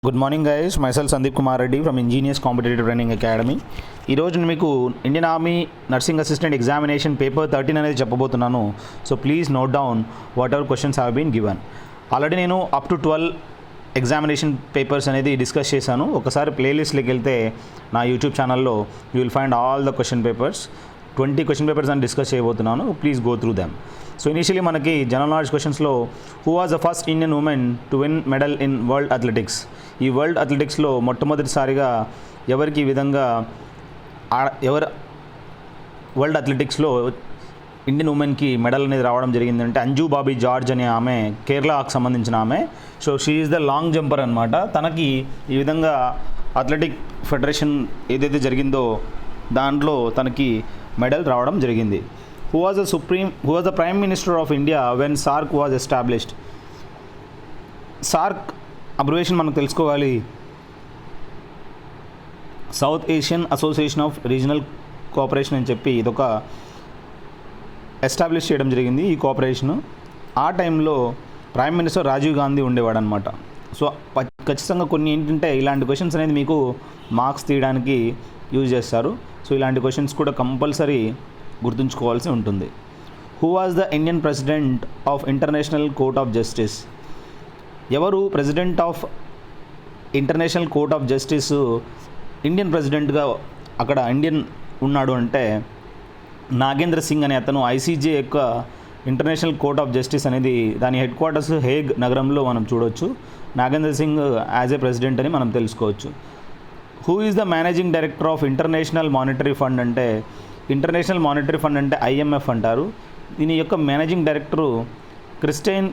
Good morning guys, myself Sandeep Kumar Reddy from engineers competitive training academy. ఈరోజు మీకు Indian army nursing assistant examination paper 13 అనేది చెప్పబోతున్నాను. So please note down whatever questions have been given. Already నేను up to 12 examination papers అనేది discuss చేశాను. ఒకసారి ప్లేలిస్ట్లోకి వెళ్తే నా యూట్యూబ్ ఛానల్లో you will find all the question papers. 20 question papers అని డిస్కస్ చేయబోతున్నాను. Please go through them. So initially మనకి జనరల్ నాలెడ్జ్ క్వశ్చన్స్లో who was the first Indian women to win medal in world athletics. ఈ world అథ్లెటిక్స్లో మొట్టమొదటిసారిగా ఎవరికి ఈ విధంగా వరల్డ్ అథ్లెటిక్స్లో ఇండియన్ ఉమెన్కి మెడల్ అనేది రావడం జరిగిందంటే అంజు బాబీ జార్జ్ అనే ఆమె, కేరళకు సంబంధించిన ఆమె. So she is the long jumper అనమాట. తనకి ఈ విధంగా అథ్లెటిక్ ఫెడరేషన్ ఏదైతే జరిగిందో దాంట్లో తనకి మెడల్ రావడం జరిగింది. Who was the prime minister of India when SAARC was established. SAARC abbreviation మనం తెలుసుకోవాలి. South Asian association of regional cooperation అని చెప్పి ఇదొక ఎస్టాబ్లిష్ చేయడం జరిగింది. ఈ కోఆపరేషను ఆ టైంలో ప్రైమ్ మినిస్టర్ రాజీవ్ గాంధీ ఉండేవాడు అనమాట. సో ఖచ్చితంగా కొన్ని ఏంటంటే ఇలాంటి క్వశ్చన్స్ అనేది మీకు మార్క్స్ తీయడానికి యూజ్ చేస్తారు. సో ఇలాంటి క్వశ్చన్స్ కూడా కంపల్సరీ గుర్తుంచుకోవాల్సి ఉంటుంది. Who was the Indian president of international court of justice. ఎవరు president of international court of justice Indian ప్రెసిడెంట్గా అక్కడ ఇండియన్ ఉన్నాడు అంటే నాగేంద్ర సింగ్ అనే అతను. ఐసీజే యొక్క ఇంటర్నేషనల్ కోర్ట్ ఆఫ్ జస్టిస్ అనేది దాని హెడ్ క్వార్టర్స్ హేగ్ నగరంలో మనం చూడవచ్చు. Nagendra Singh as a president అని మనం తెలుసుకోవచ్చు. Who is the managing director of international monetary fund అంటే ఇంటర్నేషనల్ మానిటరీ ఫండ్ అంటే ఐఎంఎఫ్ అంటారు. దీని యొక్క మేనేజింగ్ డైరెక్టరు క్రిస్టియన్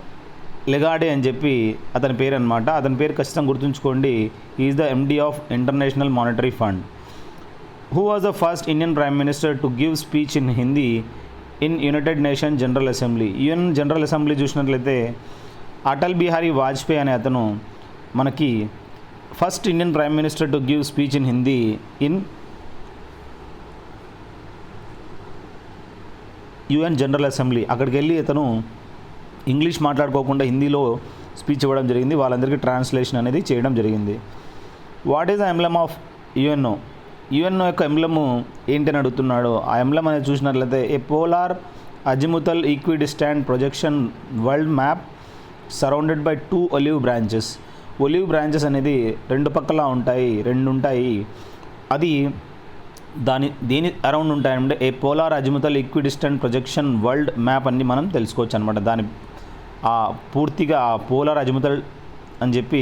లెగాడే అని చెప్పి అతని పేరు అనమాట. అతని పేరు ఖచ్చితంగా గుర్తుంచుకోండి. Is the MD of international monetary fund. Who was the first Indian prime minister to give speech in Hindi in United nation general assembly. UN general assembly చూసినట్లయితే అటల్ బిహారీ వాజ్పేయి అనే అతను మనకి first Indian prime minister to give speech in Hindi in UN general assembly. అక్కడికి వెళ్ళి అతను English మాట్లాడుకోకుండా హిందీలో speech ఇవ్వడం జరిగింది. వాళ్ళందరికీ ట్రాన్స్లేషన్ అనేది చేయడం జరిగింది. What is the emblem of UNO. UNO యొక్క ఎంబ్లమ్ ఏంటని అడుగుతున్నాడు. ఆ ఎంబ్లమ్ అనేది చూసినట్లయితే a polar azimuthal equidistant projection world map surrounded by 2 olive branches. Olive branches అనేది రెండు పక్కల రెండు ఉంటాయి. అది దేని అరౌండ్ ఉంటాయంటే a polar azimuthal equidistant projection world map అని మనం తెలుసుకోవచ్చు అనమాట. దాని పూర్తిగా పోలార్ అజిముతల్ అని చెప్పి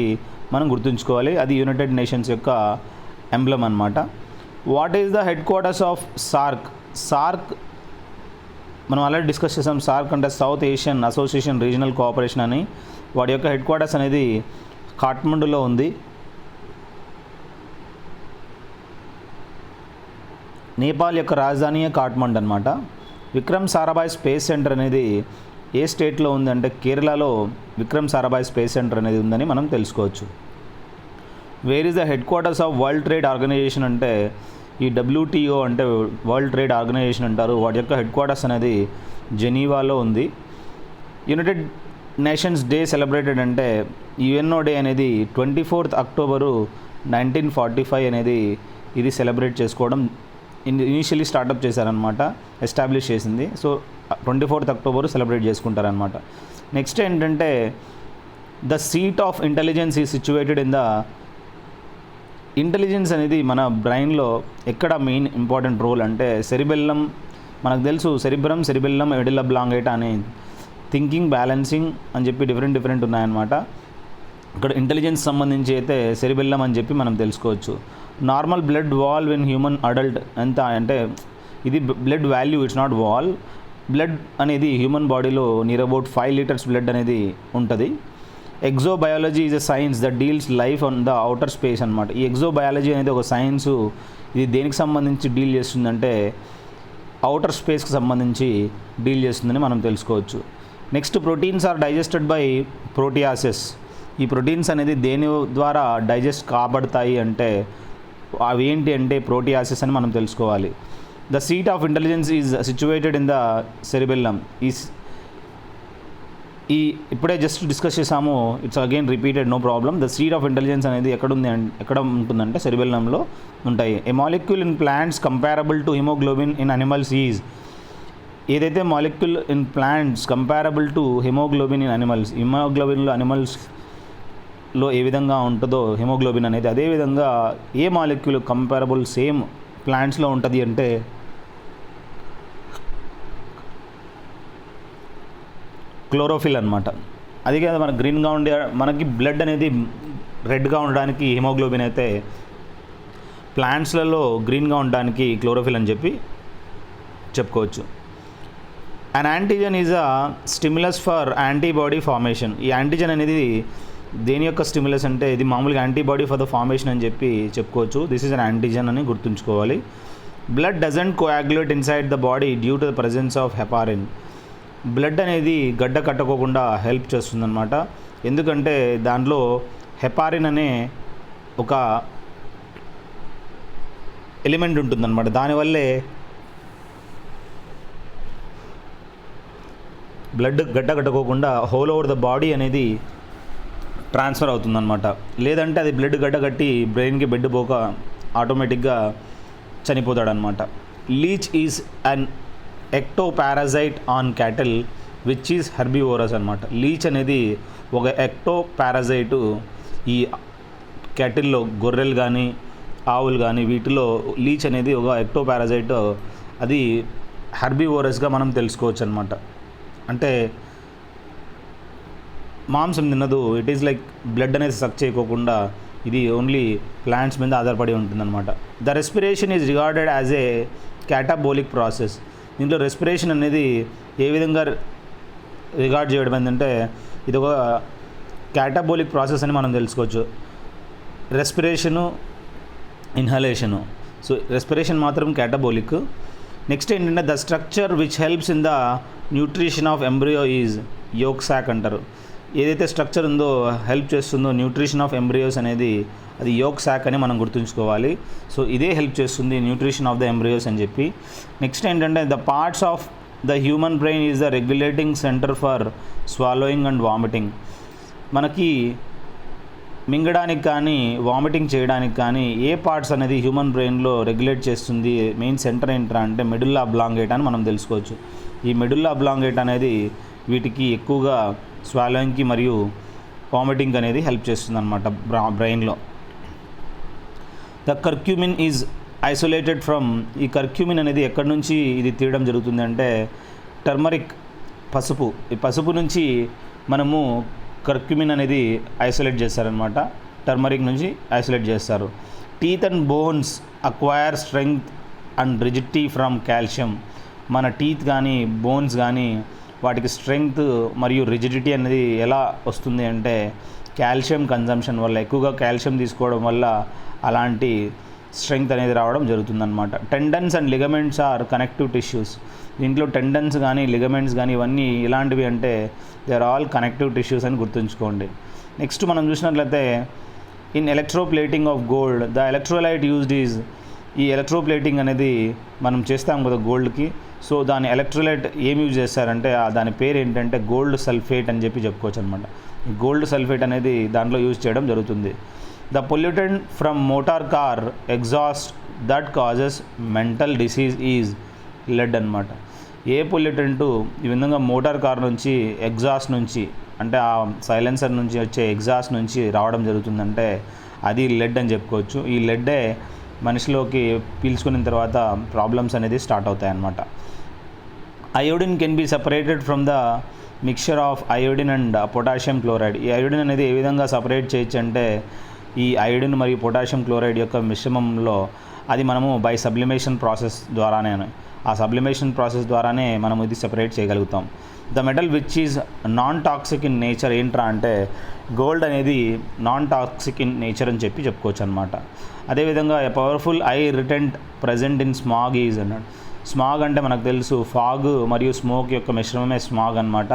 మనం గుర్తుంచుకోవాలి. అది యునైటెడ్ నేషన్స్ యొక్క ఎంబ్లమ్ అనమాట. What is the headquarters of SAARC. SAARC మనం ఆల్రెడీ డిస్కస్ చేసాం. సార్క్ అంటే south Asian association regional cooperation అని. వాడి యొక్క హెడ్ క్వార్టర్స్ అనేది కాఠ్మండూలో ఉంది. నేపాల్ యొక్క రాజధాని కాఠ్మండు అనమాట. విక్రమ్ సారాభాయ్ స్పేస్ సెంటర్ అనేది ఏ స్టేట్లో ఉందంటే కేరళలో విక్రమ్ సారాభాయ్ స్పేస్ సెంటర్ అనేది ఉందని మనం తెలుసుకోవచ్చు. Where is the headquarters of world trade organisation అంటే ఈ WTO అంటే వరల్డ్ ట్రేడ్ ఆర్గనైజేషన్ అంటారు. వాటి యొక్క హెడ్ క్వార్టర్స్ అనేది జెనీవాలో ఉంది. యునైటెడ్ నేషన్స్ డే సెలబ్రేటెడ్ అంటే యుఎన్ఓ డే అనేది 24th అక్టోబరు 1945 అనేది ఇది సెలబ్రేట్ చేసుకోవడం ఇనీషియలీ స్టార్టప్ చేశారనమాట. ఎస్టాబ్లిష్ చేసింది. సో 24th అక్టోబర్ సెలబ్రేట్ చేసుకుంటారనమాట. నెక్స్ట్ ఏంటంటే the seat of intelligence is situated in the. Intelligence అనేది మన బ్రెయిన్లో ఎక్కడ మెయిన్ ఇంపార్టెంట్ రోల్ అంటే సెరిబెల్లం. మనకు తెలుసు సెరిబెల్లం ఎడిల్ అబ్లాంగేటా అని థింకింగ్ బ్యాలెన్సింగ్ అని చెప్పి డిఫరెంట్ ఉన్నాయన్నమాట. ఇక్కడ ఇంటెలిజెన్స్ సంబంధించి అయితే సెరిబెల్లం అని చెప్పి మనం తెలుసుకోవచ్చు. Normal blood valve in human adult ఎంత అంటే ఇది blood value, it's not valve. Blood అనేది హ్యూమన్ బాడీలో నియర్ అబౌట్ 5 లీటర్స్ బ్లడ్ అనేది ఉంటుంది. Exobiology is a science that deals life on the outer space అనమాట. ఈ ఎగ్జోబయాలజీ అనేది ఒక సైన్సు. ఇది దేనికి సంబంధించి డీల్ చేస్తుందంటే అవుటర్ స్పేస్కి సంబంధించి డీల్ చేస్తుందని మనం తెలుసుకోవచ్చు. Next proteins are digested by proteases. ఈ ప్రోటీన్స్ అనేది దేని ద్వారా డైజెస్ట్ కాబడతాయి అంటే అవి ఏంటి అంటే ప్రోటియాసిస్ అని మనం తెలుసుకోవాలి. The seat of intelligence is situated in the cerebellum. ఇప్పుడే జస్ట్ డిస్కస్ చేసాము, it's again repeated, no problem. The seed of intelligence అనేది ఎక్కడ ఉంటుందంటే సెరిబెల్లంలో ఉంటాయి. A molecule in plants comparable to hemoglobin in animals is, ఏదైతే molecule in plants comparable to hemoglobin in animals, హిమోగ్లోబిన్లో అనిమల్స్లో ఏ విధంగా ఉంటుందో హిమోగ్లోబిన్ అనేది, అదేవిధంగా ఏ మాలిక్యూల్ కంపారబుల్ సేమ్ ప్లాంట్స్లో ఉంటుంది అంటే క్లోరోఫిల్ అనమాట. అది కదా మనకు గ్రీన్గా ఉండే, మనకి బ్లడ్ అనేది రెడ్గా ఉండడానికి హిమోగ్లోబిన్ అయితే, ప్లాంట్స్లలో గ్రీన్గా ఉండడానికి క్లోరోఫిల్ అని చెప్పి చెప్పుకోవచ్చు. And antigen is a stimulus for antibody formation. ఈ యాంటీజన్ అనేది దేని యొక్క స్టిమ్యులస్ అంటే ఇది మామూలుగా యాంటీబాడీ ఫర్ ద ఫార్మేషన్ అని చెప్పి చెప్పుకోవచ్చు. దిస్ ఈజ్ అన్ యాంటీజన్ అని గుర్తుంచుకోవాలి. Blood doesn't coagulate inside the body due to the presence of heparin. Blood అనేది గడ్డ కట్టుకోకుండా హెల్ప్ చేస్తుందన్నమాట. ఎందుకంటే దాంట్లో హెపారిన్ అనే ఒక ఎలిమెంట్ ఉంటుందన్నమాట. దానివల్లే బ్లడ్ గడ్డ కట్టుకోకుండా హోల్ ఓవర్ ద బాడీ అనేది ట్రాన్స్ఫర్ అవుతుందన్నమాట. లేదంటే అది బ్లడ్ గడ్డ కట్టి బ్రెయిన్కి బెడ్ పోక ఆటోమేటిక్గా చనిపోతాడనమాట. Leech is an ectoparasite on cattle which is herbivorous అనమాట. లీచ్ అనేది ఒక ఎక్టోపారాజైటు ఈ క్యాటిల్లో, గొర్రెలు కానీ ఆవులు కానీ వీటిలో లీచ్ అనేది ఒక ఎక్టోపారాజైట్, అది హెర్బివోరస్గా మనం తెలుసుకోవచ్చు అనమాట. అంటే మాంసం తిన్నదు, ఇట్ ఈస్ లైక్ బ్లడ్ అనేది సక్ చేయకోకుండా ఇది ఓన్లీ ప్లాంట్స్ మీద ఆధారపడి ఉంటుందన్నమాట. The respiration is regarded as a catabolic process. దీంట్లో రెస్పిరేషన్ అనేది ఏ విధంగా రిగార్డ్ చేయడం ఏంటంటే ఇది ఒక క్యాటాబోలిక్ ప్రాసెస్ అని మనం తెలుసుకోవచ్చు. Respiration, inhalation. సో రెస్పిరేషన్ మాత్రం క్యాటాబోలిక్. నెక్స్ట్ ఏంటంటే the structure which helps in the nutrition of embryo is yolk sac అంటారు. ఏదైతే స్ట్రక్చర్ ఉందో హెల్ప్ చేస్తుందో న్యూట్రిషన్ ఆఫ్ ఎంబ్రియోస్ అనేది అది యోక్ సాక్ అని మనం గుర్తుంచుకోవాలి. సో ఇదే హెల్ప్ చేస్తుంది న్యూట్రిషన్ ఆఫ్ ద ఎంబ్రియోస్ అని చెప్పి. నెక్స్ట్ ఏంటంటే the parts of the human brain is the regulating centre for swallowing and vomiting. మనకి మింగడానికి కానీ వామిటింగ్ చేయడానికి కానీ ఏ పార్ట్స్ అనేది హ్యూమన్ బ్రెయిన్లో రెగ్యులేట్ చేస్తుంది, మెయిన్ సెంటర్ ఏంట్రా అంటే మెడుల్లా అబ్లాంగేట్ అని మనం తెలుసుకోవచ్చు. ఈ మెడుల్లా అబ్లాంగేట్ అనేది వీటికి ఎక్కువగా స్వాలోయింగ్కి మరియు వామిటింగ్ అనేది హెల్ప్ చేస్తుంది అనమాట బ్రెయిన్లో. The curcumin is isolated from. ఈ కర్క్యూమిన్ అనేది ఎక్కడి నుంచి ఇది తీయడం జరుగుతుంది అంటే టర్మరిక్, పసుపు. ఈ పసుపు నుంచి మనము కర్క్యూమిన్ అనేది ఐసోలేట్ చేస్తారనమాట. టర్మరిక్ నుంచి ఐసోలేట్ చేస్తారు. Teeth and bones acquire strength and rigidity from calcium. మన టీత్ కానీ బోన్స్ కానీ వాటికి స్ట్రెంగ్త్ మరియు రిజిడిటీ అనేది ఎలా వస్తుంది అంటే కాల్షియం కన్జంప్షన్ వల్ల, ఎక్కువగా కాల్షియం తీసుకోవడం వల్ల అలాంటి స్ట్రెంగ్త్ అనేది రావడం జరుగుతుందన్నమాట. Tendons and ligaments are connective tissues. దీంట్లో టెండన్స్ కానీ లిగమెంట్స్ కానీ ఇవన్నీ ఇలాంటివి అంటే they are all connective tissues అని గుర్తుంచుకోండి. నెక్స్ట్ మనం చూసినట్లయితే in electroplating of gold the electrolyte used is. ఈ ఎలక్ట్రోప్లేటింగ్ అనేది మనం చేస్తాం కదా గోల్డ్కి. సో దాని ఎలక్ట్రోలైట్ ఏం యూజ్ చేస్తారంటే దాని పేరు ఏంటంటే గోల్డ్ సల్ఫేట్ అని చెప్పి చెప్పుకోవచ్చు అనమాట. గోల్డ్ సల్ఫేట్ అనేది దాంట్లో యూజ్ చేయడం జరుగుతుంది. The pollutant from motor car exhaust that causes mental disease is led అనమాట. ఏ పొల్యూటెంటు ఈ విధంగా మోటార్ కార్ నుంచి ఎగ్జాస్ట్ నుంచి అంటే ఆ సైలెన్సర్ నుంచి వచ్చే ఎగ్జాస్ట్ నుంచి రావడం జరుగుతుందంటే అది లెడ్ అని చెప్పుకోవచ్చు. ఈ లెడ్డే మనిషిలోకి పీల్చుకున్న తర్వాత ప్రాబ్లమ్స్ అనేది స్టార్ట్ అవుతాయి అన్నమాట. Iodine can be separated from the mixture of iodine and potassium chloride. ఈ అయోడిన్ అనేది ఏ విధంగా సపరేట్ చేయొచ్చు అంటే ఈ అయోడిన్ మరియు పొటాషియం క్లోరైడ్ యొక్క మిశ్రమంలో అది మనము బై సబ్లిమేషన్ ప్రాసెస్ ద్వారానే, ఆ సబ్లిమేషన్ ప్రాసెస్ ద్వారానే మనం ఇది సెపరేట్ చేయగలుగుతాం. The metal which is non toxic in nature ఏంట్రా అంటే గోల్డ్ అనేది నాన్ టాక్సిక్ ఇన్ నేచర్ అని చెప్పి చెప్పుకోవచ్చు అనమాట. అదేవిధంగా a powerful eye irritant present in smog is అన్నాడు. స్మాగ్ అంటే మనకు తెలుసు ఫాగ్ మరియు స్మోక్ యొక్క మిశ్రమమే స్మాగ్ అనమాట.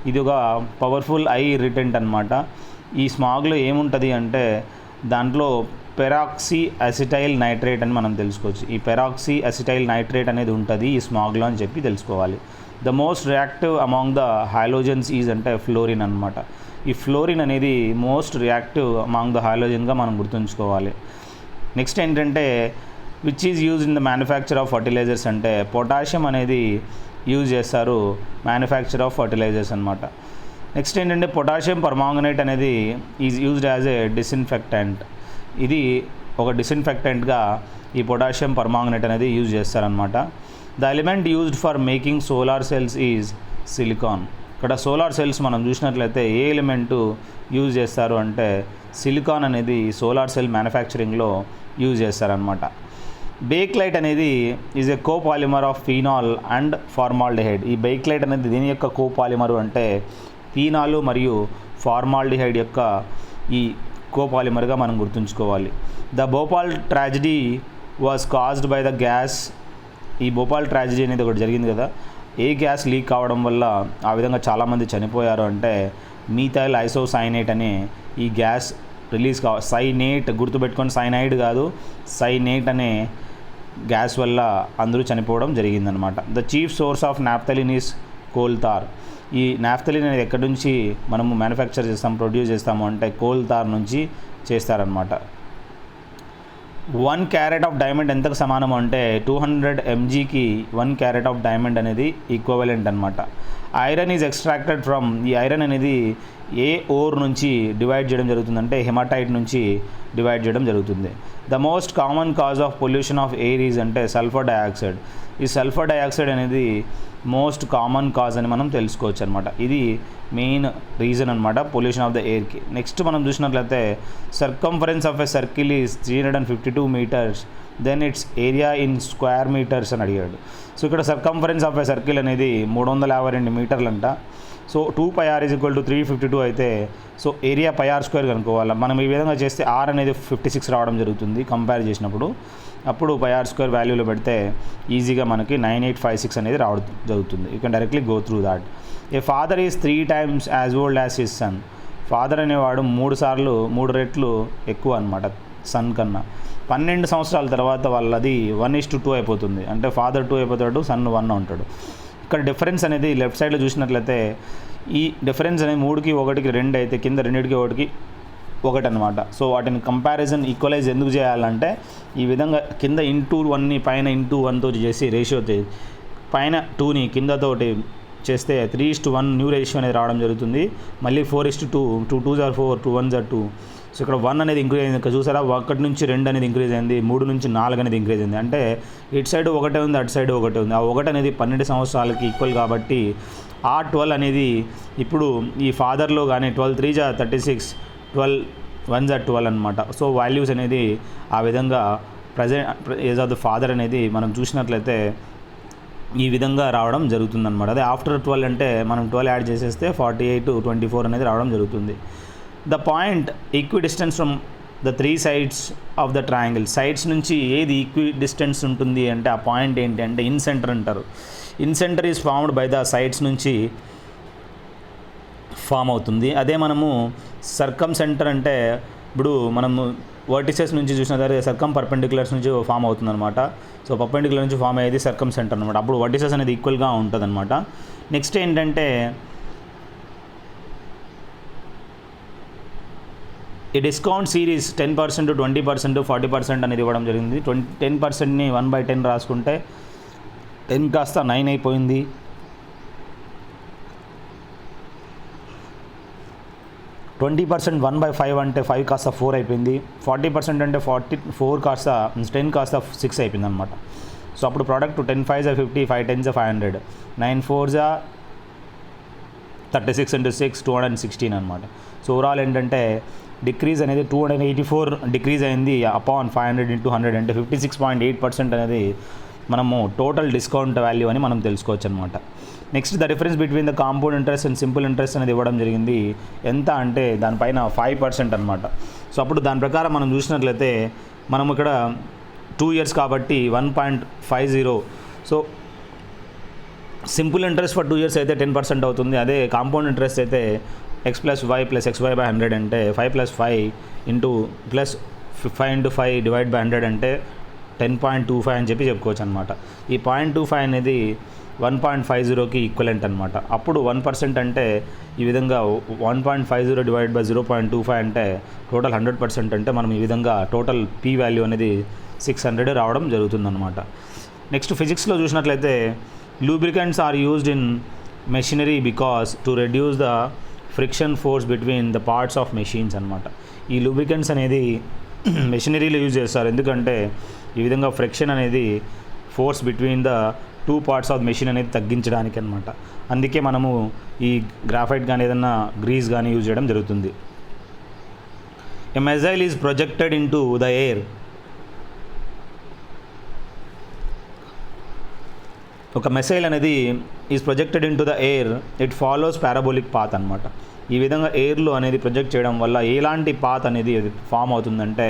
ఇది ఒక పవర్ఫుల్ ఐ రిటెంట్ అనమాట. ఈ స్మాగ్లో ఏముంటుంది అంటే దాంట్లో పెరాక్సీ అసిటైల్ నైట్రేట్ అని మనం తెలుసుకోవచ్చు. ఈ పెరాక్సీ అసిటైల్ నైట్రేట్ అనేది ఉంటుంది ఈ స్మాగ్లో అని చెప్పి తెలుసుకోవాలి. The most reactive among the halogens is అంటే ఫ్లోరిన్ అనమాట. ఈ ఫ్లోరిన్ అనేది మోస్ట్ రియాక్టివ్ అమాంగ్ ద హాలోజన్గా మనం గుర్తుంచుకోవాలి. నెక్స్ట్ ఏంటంటే which is use in the manufacture of fertilisers అంటే పొటాషియం అనేది యూజ్ చేస్తారు మ్యానుఫ్యాక్చర్ ఆఫ్ ఫర్టిలైజర్స్ అనమాట. నెక్స్ట్ ఏంటంటే పొటాషియం పర్మాంగనేట్ అనేది is used as a disinfectant. ఇది ఒక డిస్ఇన్ఫెక్టెంట్గా ఈ పొటాషియం పర్మాంగనేట్ అనేది యూజ్ చేస్తారనమాట. The element used for making solar cells is silicon. ఇక్కడ సోలార్ సెల్స్ మనం చూసినట్లయితే ఏ ఎలిమెంటు యూజ్ చేస్తారు అంటే సిలికాన్ అనేది సోలార్ సెల్ మ్యానుఫ్యాక్చరింగ్లో యూజ్ చేస్తారనమాట. బేక్లైట్ అనేది is a copolymer of phenol and formaldehyde. ఈ బేక్లైట్ అనేది దీని యొక్క కోపాలిమరు అంటే ఫీనాలు మరియు ఫార్మాల్డిహైడ్ యొక్క ఈ కోపాలిమర్గా మనం గుర్తుంచుకోవాలి. The Bhopal tragedy was caused by the gas. ఈ భోపాల్ ట్రాజడీ అనేది ఒకటి జరిగింది కదా, ఏ గ్యాస్ లీక్ కావడం వల్ల ఆ విధంగా చాలామంది చనిపోయారు అంటే మీథైల్ ఐసోసైనేట్ అనే ఈ గ్యాస్ రిలీజ్ సైనేట్ గుర్తుపెట్టుకొని, సైనైడ్ కాదు, సైనేట్ అనే గ్యాస్ వల్ల అందరూ చనిపోవడం జరిగిందనమాట. The chief source of naphthalene is coal tar. ఈ నాఫ్థలిన్ అనేది ఎక్కడి నుంచి మనము మ్యానుఫ్యాక్చర్ చేస్తాం, ప్రొడ్యూస్ చేస్తాము అంటే కోల్ తార్ నుంచి చేస్తారనమాట. 1 క్యారెట్ ఆఫ్ డైమండ్ ఎంతకు సమానం అంటే 200 mgకి 1 క్యారెట్ ఆఫ్ డైమండ్ అనేది ఈక్వలెంట్ అనమాట. Iron is extracted from. ఈ ఐరన్ అనేది ఏ ఓర్ నుంచి డివైడ్ చేయడం జరుగుతుందంటే హెమటైట్ నుంచి డివైడ్ చేయడం జరుగుతుంది. The most common cause of pollution of air is అంటే సల్ఫర్ డయాక్సైడ్. ఈ సల్ఫర్ డయాక్సైడ్ అనేది మోస్ట్ కామన్ కాజ్ అని మనం తెలుసుకోవచ్చు అనమాట. ఇది మెయిన్ రీజన్ అనమాట పొల్యూషన్ ఆఫ్ ద ఎయిర్కి. నెక్స్ట్ మనం చూసినట్లయితే circumference of a circle is 352 meters, then its area in square metres అని అడిగాడు. సో ఇక్కడ సర్కంఫరెన్స్ ఆఫ్ ఎ సర్కిల్ అనేది 352 మీటర్లు అంట. So 2πr is equal to 352 అయితే సో ఏరియా πr² కనుక్కోవాలి. మనం ఈ విధంగా చేస్తే r అనేది 56 రావడం జరుగుతుంది కంపేర్ చేసినప్పుడు. అప్పుడు πr² వాల్యూలో పెడితే ఈజీగా మనకి 9856 అనేది రావడం జరుగుతుంది. You can directly go through that. A father is 3 times as old as his son. Father అనేవాడు 3 రెట్లు ఎక్కువ అనమాట సన్ కన్నా. 12 సంవత్సరాల తర్వాత వాళ్ళది 1:2 అయిపోతుంది. అంటే ఫాదర్ 2 అయిపోతాడు, సన్ 1 ఉంటాడు. ఇక్కడ డిఫరెన్స్ అనేది లెఫ్ట్ సైడ్లో చూసినట్లయితే ఈ డిఫరెన్స్ అనేది 3కి 1కి 2 అయితే కింద 2కి 1కి 1 అనమాట. సో వాటిని కంపారిజన్ ఈక్వలైజ్ ఎందుకు చేయాలంటే ఈ విధంగా కింద ఇంటూ 1ని పైన ఇంటూ 1తో చేసి రేషియో పైన 2ని కిందతోటి చేస్తే 3:1 న్యూ రేషియో అనేది రావడం జరుగుతుంది. మళ్ళీ 4:2, 2 2s are 4, 2 1s are 2. So ఇక్కడ 1 అనేది ఇంక్రీజ్ అయింది. ఇక్కడ చూసారా 1 నుంచి 2 అనేది ఇంక్రీజ్ అయింది, 3 నుంచి 4 అనేది ఇంక్రీజ్ అయింది. అంటే ఇటు సైడ్ 1 ఉంది, అటు సైడ్ 1 ఉంది. ఆ 1 అనేది 12 సంవత్సరాలకి ఈక్వల్ కాబట్టి ఆ 12 అనేది ఇప్పుడు ఈ ఫాదర్లో కానీ 12 3s are 36, 12 1s are 12 అనమాట. సో వాల్యూస్ అనేది ఆ విధంగా present age of the father అనేది మనం చూసినట్లయితే ఈ విధంగా రావడం జరుగుతుందన్నమాట. అదే ఆఫ్టర్ 12 అంటే మనం 12 యాడ్ చేసేస్తే 48 24 అనేది రావడం జరుగుతుంది. The point equi distance from the 3 sides of the triangle. Sides నుంచి ఏది ఈక్వి డిస్టెన్స్ ఉంటుంది అంటే ఆ పాయింట్ ఏంటి అంటే ఇన్ సెంటర్ అంటారు. In centre is formed by the sides నుంచి ఫామ్ అవుతుంది. అదే మనము సర్కమ్ సెంటర్ అంటే ఇప్పుడు మనము వర్టిసెస్ నుంచి చూసినట్లయితే సర్కమ్ పర్పెండిక్యులర్స్ నుంచి ఫామ్ అవుతుంది అనమాట. సో పర్పెండిక్యులర్ నుంచి ఫామ్ అయ్యేది సర్కమ్ సెంటర్ అనమాట. అప్పుడు వర్టిసెస్ అనేది ఈక్వల్గా ఉంటుంది అనమాట. నెక్స్ట్ ఏంటంటే ఈ డిస్కౌంట్ సిరీస్ 10%, 20%, 40% అనేది ఇవ్వడం జరిగింది. 10%ని 1/10 రాసుకుంటే 10 కాస్త 9 అయిపోయింది. 20% 1/5 అంటే 5 కాస్త 4 అయిపోయింది. 40% అంటే 4 కాస్త 10 కాస్త 6 అయిపోయింది అనమాట. సో అప్పుడు product 10 5s are 50, 5 10s are 500, 9 4s are 36 into 6 216 అనమాట. సో ఓవరాల్ ఏంటంటే డిక్రీజ్ అనేది 284 డిక్రీజ్ అయింది అపాన్ 500 into 100 అంటే 56.8% అనేది మనము టోటల్ డిస్కౌంట్ వాల్యూ అని మనం తెలుసుకోవచ్చు అనమాట. Next the difference between the compound interest and simple interest అనేది ఇవ్వడం జరిగింది. ఎంత అంటే దానిపైన 5% అనమాట. సో అప్పుడు దాని ప్రకారం మనం చూసినట్లయితే మనం ఇక్కడ 2 years కాబట్టి 1.50. So simple interest for 2 years అయితే 10% అవుతుంది. అదే కాంపౌండ్ ఇంట్రెస్ట్ అయితే x + y + xy/100 అంటే 5 + 5 into plus 5 into 5 divide by 100 అంటే 10.25 అని చెప్పుకోవచ్చు అనమాట. ఈ 0.25 అనేది 1.50కి ఈక్వలెంట్ అనమాట. అప్పుడు 1% అంటే ఈ విధంగా 1.50 డివైడెడ్ బై 0.25 అంటే టోటల్ 100% అంటే మనం ఈ విధంగా టోటల్ పీ వాల్యూ అనేది 600 రావడం జరుగుతుందన్నమాట. నెక్స్ట్ ఫిజిక్స్లో చూసినట్లయితే lubricants are used in machinery because to reduce the friction force between the parts of machines అనమాట. ఈ లూబ్రికెంట్స్ అనేది మెషినరీలో యూజ్ చేస్తారు, ఎందుకంటే ఈ విధంగా ఫ్రిక్షన్ అనేది force between the 2 parts of machine అనేది తగ్గించడానికి అనమాట. అందుకే మనము ఈ గ్రాఫైట్ కానీ ఏదన్నా గ్రీస్ కానీ యూజ్ చేయడం జరుగుతుంది. A missile is projected into the air. ఒక మిసైల్ అనేది is projected into the air, it follows parabolic path అనమాట. ఈ విధంగా ఎయిర్లో అనేది ప్రొజెక్ట్ చేయడం వల్ల ఎలాంటి పాత్ అనేది ఫామ్ అవుతుందంటే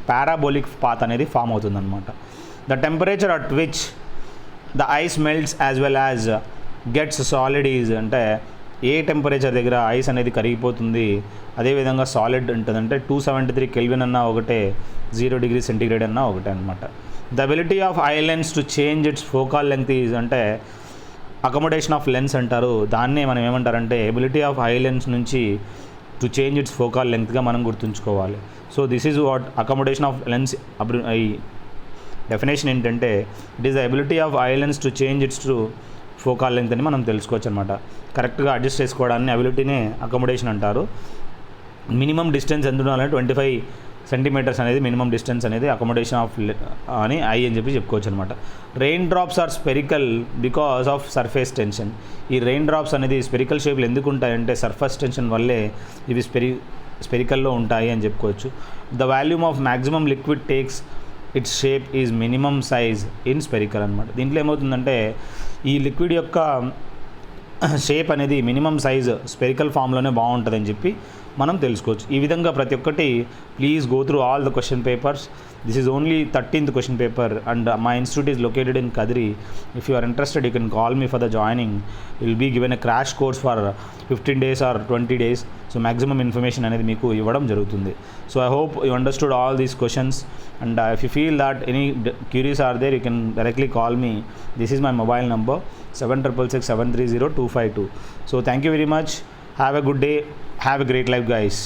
పారాబోలిక్ పాత్ అనేది ఫామ్ అవుతుందన్నమాట. The temperature at which the ice melts as well as gets solid is, అంటే ఏ టెంపరేచర్ దగ్గర ఐస్ అనేది కరిగిపోతుంది, అదేవిధంగా సాలిడ్ ఉంటుందంటే 273 కెల్విన్ అన్నా ఒకటే, 0 డిగ్రీ సెంటిగ్రేడ్ అన్నా ఒకటే అనమాట. The ability of eye lens to change its focal length is, అంటే అకమడేషన్ ఆఫ్ లెన్స్ అంటారు. దాన్నే మనం ఏమంటారంటే ఎబిలిటీ ఆఫ్ ఐ లెన్స్ నుంచి టు చేంజ్ ఇట్స్ ఫోకాల్ లెంగ్త్గా మనం గుర్తుంచుకోవాలి. So this is what accommodation of lens. ఈ డెఫినేషన్ ఏంటంటే it is the ability of eye lens to change its to focal length అని మనం తెలుసుకోవచ్చు అనమాట. కరెక్ట్గా అడ్జస్ట్ చేసుకోవడాన్ని అబిలిటీనే అకమడేషన్ అంటారు. మినిమం డిస్టెన్స్ ఎంత ఉండాలంటే 25 సెంటీమీటర్స్ అనేది మినిమం డిస్టెన్స్ అనేది అకమడేషన్ ఆఫ్ అని ఐ అని చెప్పి చెప్పుకోవచ్చు అనమాట. Raindrops are spherical because of surface tension. ఈ రెయిన్ డ్రాప్స్ అనేది స్పెరికల్ షేప్లు ఎందుకు ఉంటాయంటే సర్ఫేస్ టెన్షన్ వల్లే ఇవి స్పెరికల్లో ఉంటాయి అని చెప్పుకోవచ్చు. The volume of maximum liquid takes its shape is minimum size in spherical అనమాట. దీంట్లో ఏమవుతుందంటే ఈ లిక్విడ్ యొక్క షేప్ అనేది మినిమం సైజ్ స్పెరికల్ ఫామ్లోనే బాగుంటుందని చెప్పి మనం తెలుసుకోవచ్చు. ఈ విధంగా ప్రతి ఒక్కటి please go through all the question papers. This is only 13th question paper and my institute is located in Kadri. If you are interested, you can call me for the joining. You will be given a crash course for 15 days or 20 days. So maximum information అనేది మీకు ఇవ్వడం జరుగుతుంది. So I hope you understood all these questions, and if you feel that any queries are there, you can directly call me. This is my mobile number 766730 252. So thank you very much. Have a good day. Have a great life, guys.